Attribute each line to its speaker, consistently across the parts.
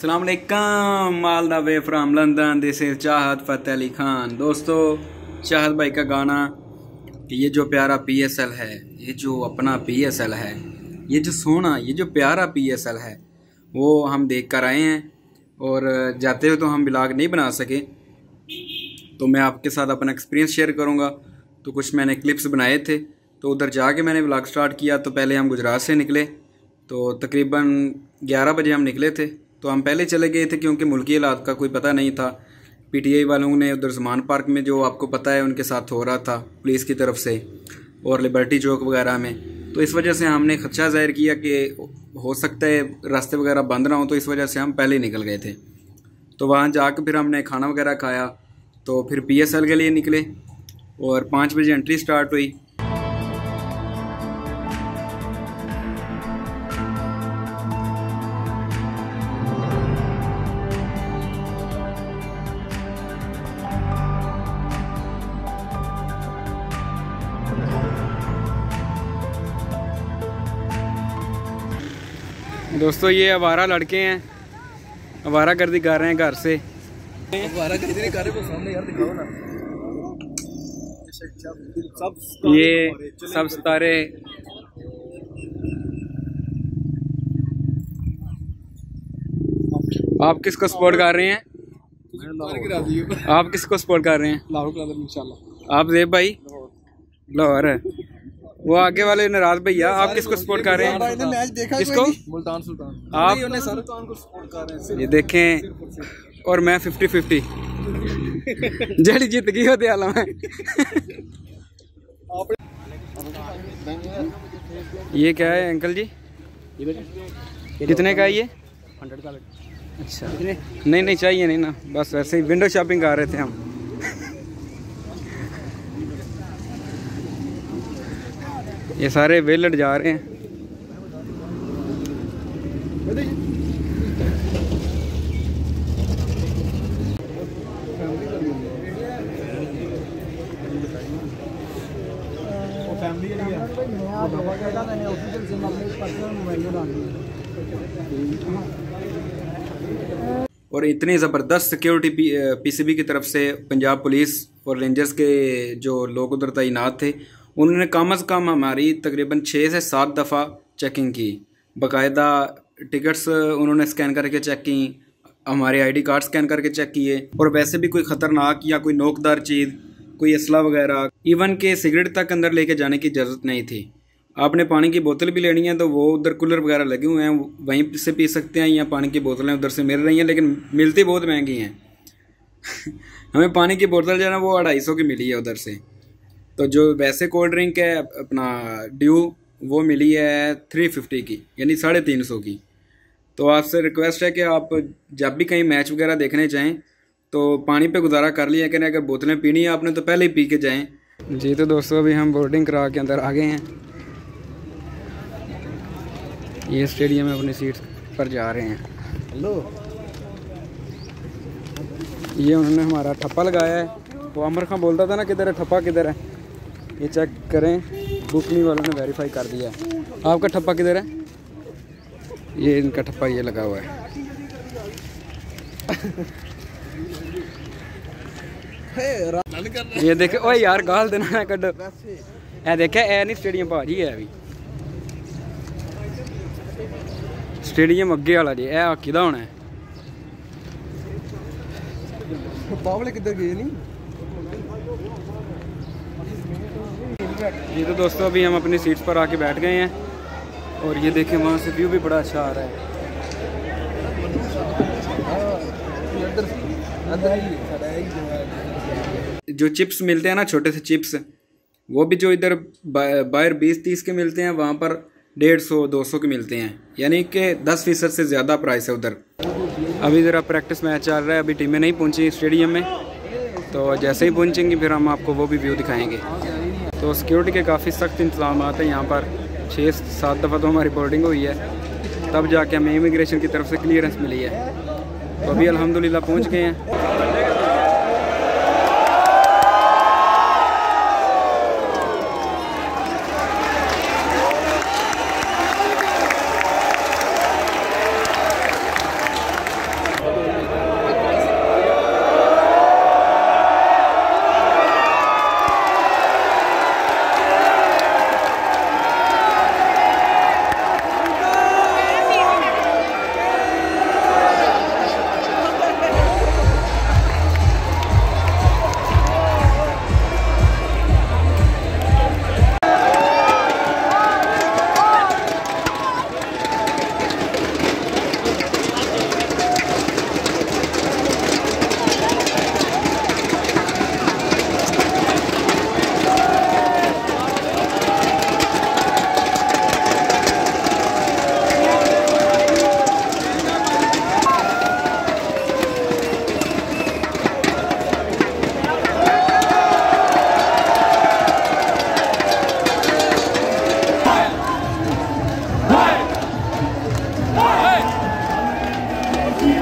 Speaker 1: अस्सलाम वालेकुम, all the way from London, this is चाहत फ़तेह अली खान। दोस्तों, चाहत भाई का गाना ये जो प्यारा PSL है, ये जो अपना PSL है, ये जो सोना, ये जो प्यारा PSL है, वो हम देख कर आए हैं। और जाते हुए तो हम ब्लॉग नहीं बना सके, तो मैं आपके साथ अपना एक्सपीरियंस शेयर करूँगा। तो कुछ मैंने क्लिप्स बनाए थे, तो उधर जाके मैंने ब्लॉग स्टार्ट किया। तो पहले हम गुजरात से निकले, तो तकरीबन 11 बजे हम निकले थे। तो हम पहले चले गए थे क्योंकि मुल्की हालात का कोई पता नहीं था। PTI वालों ने उधर ज़मान पार्क में, जो आपको पता है, उनके साथ हो रहा था पुलिस की तरफ से, और लिबर्टी चौक वगैरह में। तो इस वजह से हमने खदशा ज़ाहिर किया कि हो सकता है रास्ते वगैरह बंद ना हो, तो इस वजह से हम पहले निकल गए थे। तो वहाँ जाकर फिर हमने खाना वगैरह खाया, तो फिर PSL के लिए निकले और 5 बजे एंट्री स्टार्ट हुई। दोस्तों, ये आवारा लड़के हैं, आवारा गर्दी कर रहे हैं घर से।
Speaker 2: आवारा गर्दी नहीं कर रहे, वो सामने यार दिखाओ ना।
Speaker 1: ये सब सितारे आप किसको सपोर्ट कर रहे हैं? आप किसको सपोर्ट कर रहे हैं?
Speaker 2: लाहौर कलंदर इंशाल्लाह।
Speaker 1: आप जेब भाई लाहौर है, वो आगे वाले नाराज भैया, आप किसको सपोर्ट कर रहे हैं?
Speaker 2: मैच देखा
Speaker 1: किसको?
Speaker 2: मुल्तान सुल्तान।
Speaker 1: आप
Speaker 2: सुल्तान को सपोर्ट कर रहे हैं।
Speaker 1: ये देखें, और मैं 50-50 जड़ी जीत गई होते आला में। ये क्या है अंकल जी, कितने का है ये?
Speaker 2: 100 का।
Speaker 1: अच्छा, नहीं चाहिए नहीं ना, बस वैसे ही विंडो शॉपिंग कर रहे थे हम। ये सारे वेलट जा रहे हैं। और इतनी ज़बरदस्त सिक्योरिटी PCB की तरफ से, पंजाब पुलिस और रेंजर्स के जो लोग उधर तैनात थे, उन्होंने कम अज़ कम हमारी तकरीबन 6 से 7 दफ़ा चेकिंग की। बाकायदा टिकट्स उन्होंने स्कैन करके चेक की, हमारे ID कार्ड स्कैन करके चेक किए। और वैसे भी कोई ख़तरनाक या कोई नोकदार चीज़, कोई असला वगैरह, इवन के सिगरेट तक अंदर लेके जाने की इजाज़त नहीं थी। आपने पानी की बोतल भी लेनी है तो वो उधर कूलर वगैरह लगे हुए हैं, वहीं से पी सकते हैं, या पानी की बोतलें उधर से मिल रही हैं, लेकिन मिलती बहुत महंगी हैं। हमें पानी की बोतल जो है ना, वो 250 की मिली है उधर से। तो जो वैसे कोल्ड ड्रिंक है अपना ड्यू, वो मिली है 350 की, यानी 350 की। तो आपसे रिक्वेस्ट है कि आप जब भी कहीं मैच वगैरह देखने जाएं तो पानी पे गुजारा कर लिया करें। अगर बोतलें पीनी है आपने तो पहले ही पी के जाएं। जी तो दोस्तों, अभी हम बोर्डिंग करा के अंदर आ गए हैं। ये स्टेडियम में अपनी सीट पर जा रहे हैं।
Speaker 2: हेलो,
Speaker 1: ये उन्होंने हमारा ठप्पा लगाया है। वो अमर खां बोलता था ना, किधर है ठप्पा, किधर है? ये चेक करें, बुकनी वालों ने वेरीफाई कर दिया है। आपका ठप्पा किधर है? ये इनका ठप्पा ये लगा हुआ है। ये देखे, ओए यार गाल देना है कड्डो। ए देखे, ए नहीं स्टेडियम भाजी है अभी, स्टेडियम अगे वाला जी, ए किदा होना है?
Speaker 2: बावले किधर गए नहीं?
Speaker 1: जी तो दोस्तों, अभी हम अपनी सीट्स पर आके बैठ गए हैं, और ये देखें वहाँ से व्यू भी बड़ा अच्छा आ रहा है। जो चिप्स मिलते हैं ना, छोटे से चिप्स, वो भी जो इधर बाहर 20-30 के मिलते हैं, वहाँ पर 150-200 के मिलते हैं, यानी कि 10% से ज़्यादा प्राइस है उधर। अभी ज़रा प्रैक्टिस मैच चल रहा है, अभी टीमें नहीं पहुँची स्टेडियम में, तो जैसे ही पहुँचेंगी फिर हम आपको वो भी व्यू दिखाएंगे। तो सिक्योरिटी के काफ़ी सख्त इंतजाम हैं यहाँ पर। 6-7 दफ़ा तो हमारी बोर्डिंग हुई है, तब जाके हमें इमिग्रेशन की तरफ से क्लियरेंस मिली है। तो अभी अल्हम्दुलिल्लाह पहुँच गए हैं।
Speaker 3: अभी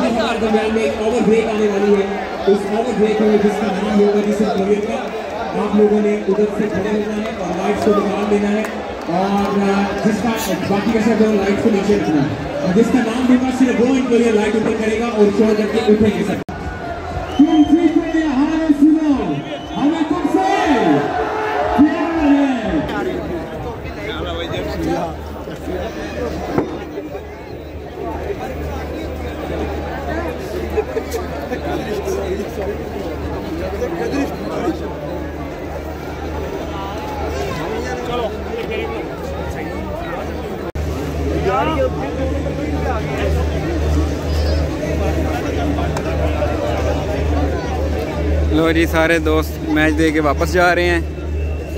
Speaker 3: हमारे दरमियान में एक ओवर ब्रेक आने वाली है। उस ओवर ब्रेक में जिसका नाम होगा रिसेंट पीरियड का, आप लोगों ने उधर से खड़े होना है और लाइट्स को निकाल देना है और जिसका बाकी का सब लाइट्स को नीचे रखना है और जिसका नाम होगा सिर्फ वो इनको लाइट ऊपर करेगा और शो करके उठेंगे सब। हमें तुमसे प्यार है।
Speaker 1: लो जी, सारे दोस्त मैच दे के वापस जा रहे हैं,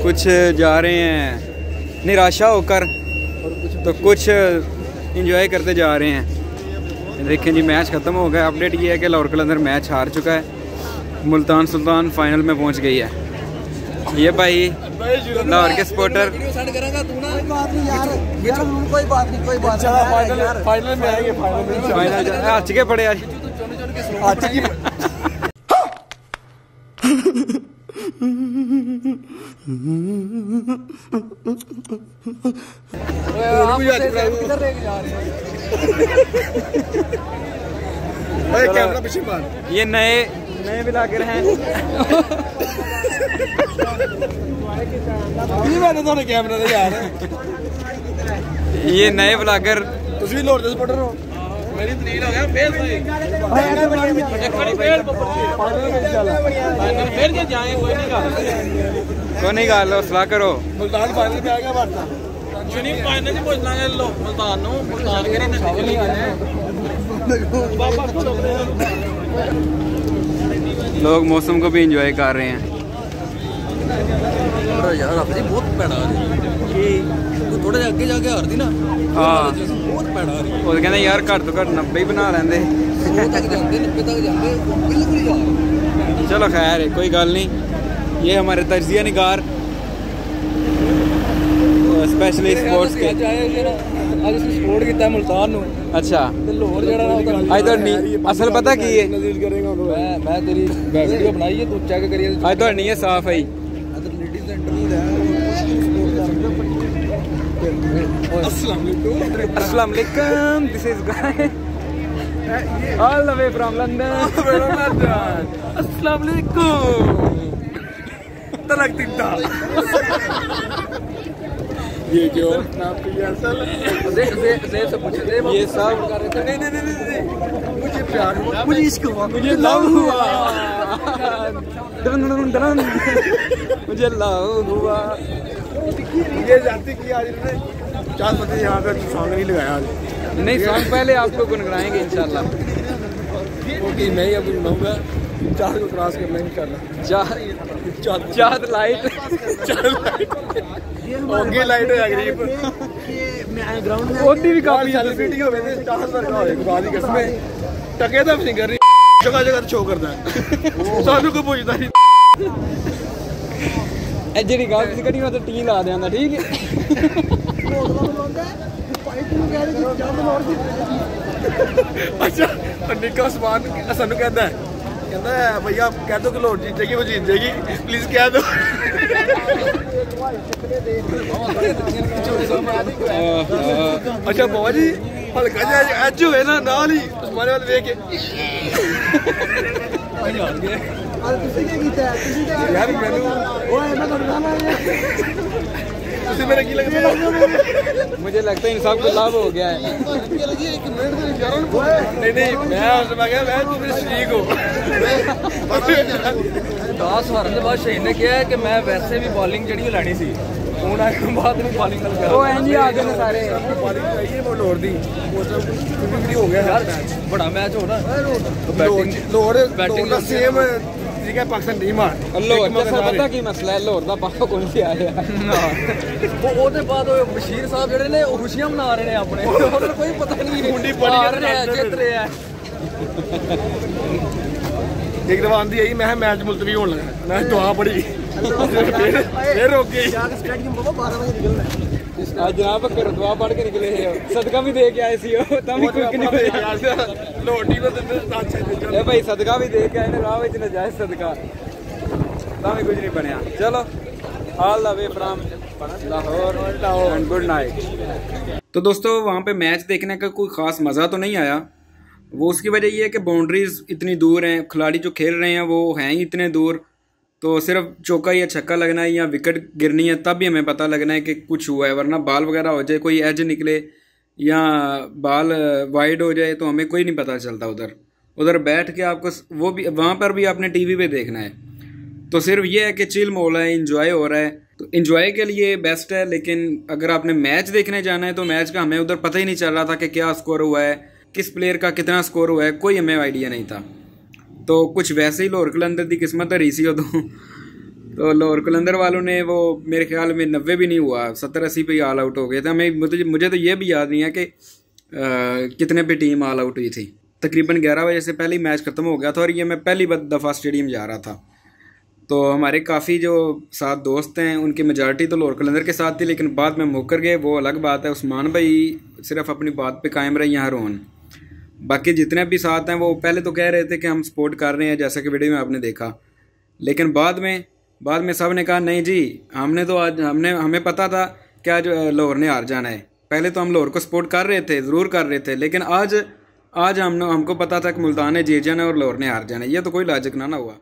Speaker 1: कुछ जा रहे हैं निराशा होकर तो कुछ एंजॉय करते जा रहे हैं। देखें जी, मैच ख़त्म हो गया। अपडेट ये है कि लाहौर कलंदर मैच हार चुका है, मुल्तान सुल्तान फाइनल में पहुंच गई है। ये भाई लाहौर के सपोर्टर फाइनल आ चुके पड़े आज।
Speaker 2: कैमरा पीछे मार।
Speaker 1: ये नए ब्लॉगर हैं।
Speaker 2: कैमरा यार,
Speaker 1: ये नए ब्लॉगर
Speaker 2: ਤੁਸੀਂ ਲਾਹੌਰ ਦੇ ਸਪੋਰਟਰ ਹੋ। ਮੇਰੀ ਤਰੀਲ ਹੋ ਗਿਆ ਫੇਲ फिर के जाए कोई नहीं
Speaker 1: गल सलाह करो।
Speaker 2: मुल्तान फाइनल में आ गया भारत फाइनल में पहुंचना है मुल्तान
Speaker 1: लोग मौसम को भी एंजॉय कर रहे हैं।
Speaker 2: यार आपसी बहुत पैड़ा थोड़ा अगे जाके हार दी ना।
Speaker 1: हाँ
Speaker 2: बहुत पैड़ा आ रही
Speaker 1: वो कहते यार घट तो घट 90 ही बना लेंदे।
Speaker 2: 100 तक जाते 90 तक जाते बिल्कुल यार।
Speaker 1: चलो खैर है, कोई गल नहीं। ये हमारे तजिया निगार स्पेशली स्पोर्ट्स के
Speaker 2: आज सपोर्ट किया मुल्तान नु।
Speaker 1: अच्छा
Speaker 2: लाहौर जड़ा
Speaker 1: आज तो असल पता की है,
Speaker 2: मैं तेरी वीडियो बनाई है, तू चेक करिए।
Speaker 1: आज तो नहीं है साफ है। अस्सलाम वालेकुम, this is guy all the way from London.
Speaker 2: अस्सलाम वालेकुम। तलक तिंदा ये जो से पूछे थे
Speaker 1: ये सब
Speaker 2: नहीं मुझे प्यार हुआ, मुझे इश्क हुआ,
Speaker 1: मुझे लव हुआ, मुझे लव हुआ।
Speaker 2: ये जाती की आज ने 4 बजे यहाँ पे सॉन्ग नहीं लगाया आज।
Speaker 1: नहीं, सॉन्ग पहले आपको गुनगुनाएंगे इंशाल्लाह।
Speaker 2: ओके, मैं ही अब गुनगुनाऊंगा। 4 को क्रॉस करना इंशाल्लाह।
Speaker 1: 4 लाइट
Speaker 2: ओके लाइट है गरीब ग्राउंड में
Speaker 1: ओदी भी काफी
Speaker 2: सेलिब्रिटी हो गए 4 वर्ग होए गाली कसम टके दा नहीं कर रही जगह जगह शो करदा है सानू को पूछदा नहीं
Speaker 1: ए जेडी गाल सी कड़ी मैं तो टी ला देंदा ठीक है।
Speaker 2: अच्छा निका उस्मान सानू कहता है भैया कह दो कि लोड जीतेगी वो जीत जाएगी प्लीज कह दो। अच्छा बाबा जी हल्का जिहा अज हुए ना नाल ही उस्मान वाल वेख के यार मैनू मेरा की लगता है
Speaker 1: मुझे लगता है इन सब को लाभ हो गया है।
Speaker 2: नहीं मैं शरीक हूँ 10 हारन के बाद शहीद ने कहा है कि मैं वैसे भी बॉलिंग जी लैनी सी हूँ आगे बाद में बॉलिंग
Speaker 1: सारे
Speaker 2: बॉलिंग चाहिए वो लोर दी हो गया यार बड़ा मैच हो रहा बैटिंग सेम पाकिस्तान टीम
Speaker 1: पता की मसला है लाहौर का पापा कौन सी आया
Speaker 2: ਉਹਦੇ ਬਾਅਦ ਉਹ ਬਸ਼ੀਰ ਸਾਹਿਬ ਜਿਹੜੇ ਨੇ ਉਹ ਖੁਸ਼ੀਆਂ ਮਨਾ ਰਹੇ ਨੇ ਆਪਣੇ ਉਹਨਾਂ ਨੂੰ ਕੋਈ ਪਤਾ ਨਹੀਂ ਮੁੰਡੀ ਪੜੀ ਜਿੱਤ ਰਹੇ ਆ ਇੱਕ ਦਫਾ ਆਂਦੀ ਆਈ ਮੈਂ ਮੈਚ ਮੁਲਤਵੀ ਹੋਣ ਲੱਗਾ ਮੈਂ ਦੁਆ ਪੜੀ फिर रोक गई स्टेडियम बाबा 12 बजे निकलना है
Speaker 1: आज जनाब कर दुआ पढ़ के निकले हो सदका भी दे के आए सी हो तब भी कुछ नहीं होया
Speaker 2: लोटी में
Speaker 1: ए भाई सदका भी दे के आए ना राह विच नजायज सदका तब भी कुछ नहीं बनया। चलो all the way from Lahore and good night. तो दोस्तों वहाँ पे मैच देखने का कोई ख़ास मज़ा तो नहीं आया। वो उसकी वजह ये है कि बाउंड्रीज इतनी दूर हैं, खिलाड़ी जो खेल रहे हैं वो हैं ही इतने दूर, तो सिर्फ चौका या छक्का लगना है या विकेट गिरनी है तब भी हमें पता लगना है कि कुछ हुआ है, वरना बाल वगैरह हो जाए, कोई एज निकले या बाल वाइड हो जाए तो हमें कोई नहीं पता चलता। उधर बैठ के आपको वो भी वहाँ पर भी आपने टीवी पे देखना है। तो सिर्फ ये है कि चिल माहौल है, इंजॉय हो रहा है, तो इंजॉय के लिए बेस्ट है। लेकिन अगर आपने मैच देखने जाना है तो मैच का हमें उधर पता ही नहीं चल रहा था कि क्या स्कोर हुआ है, किस प्लेयर का कितना स्कोर हुआ है, कोई हमें आइडिया नहीं था। तो कुछ वैसे ही लाहौर कलंदर की किस्मत रही सी तो लाहौर कलंदर वालों ने वो मेरे ख्याल में 90 भी नहीं हुआ, 70-80 पे ही ऑल आउट हो गए थे। मुझे तो ये भी याद नहीं है कि कितने पे टीम ऑल आउट हुई थी। तकरीबन 11 बजे से पहले ही मैच ख़त्म हो गया था और ये मैं पहली दफ़ा स्टेडियम जा रहा था। तो हमारे काफ़ी जो साथ दोस्त हैं उनकी मेजॉरिटी तो लाहौर कलंदर के साथ थी, लेकिन बाद में मुकर गए, वो अलग बात है। उस्मान भाई सिर्फ अपनी बात पे कायम रहे, यहाँ रोन। बाकी जितने भी साथ हैं वो पहले तो कह रहे थे कि हम सपोर्ट कर रहे हैं, जैसा कि वीडियो में आपने देखा, लेकिन बाद में सब ने कहा नहीं जी हमने तो आज हमें पता था कि आज लाहौर ने हार जाना है। पहले तो हम लाहौर को सपोर्ट कर रहे थे, ज़रूर कर रहे थे, लेकिन आज हमको पता था कि मुल्तान ने जीत जाना है और लाहौर ने हार जाना है। ये तो कोई लॉजिक ना हुआ।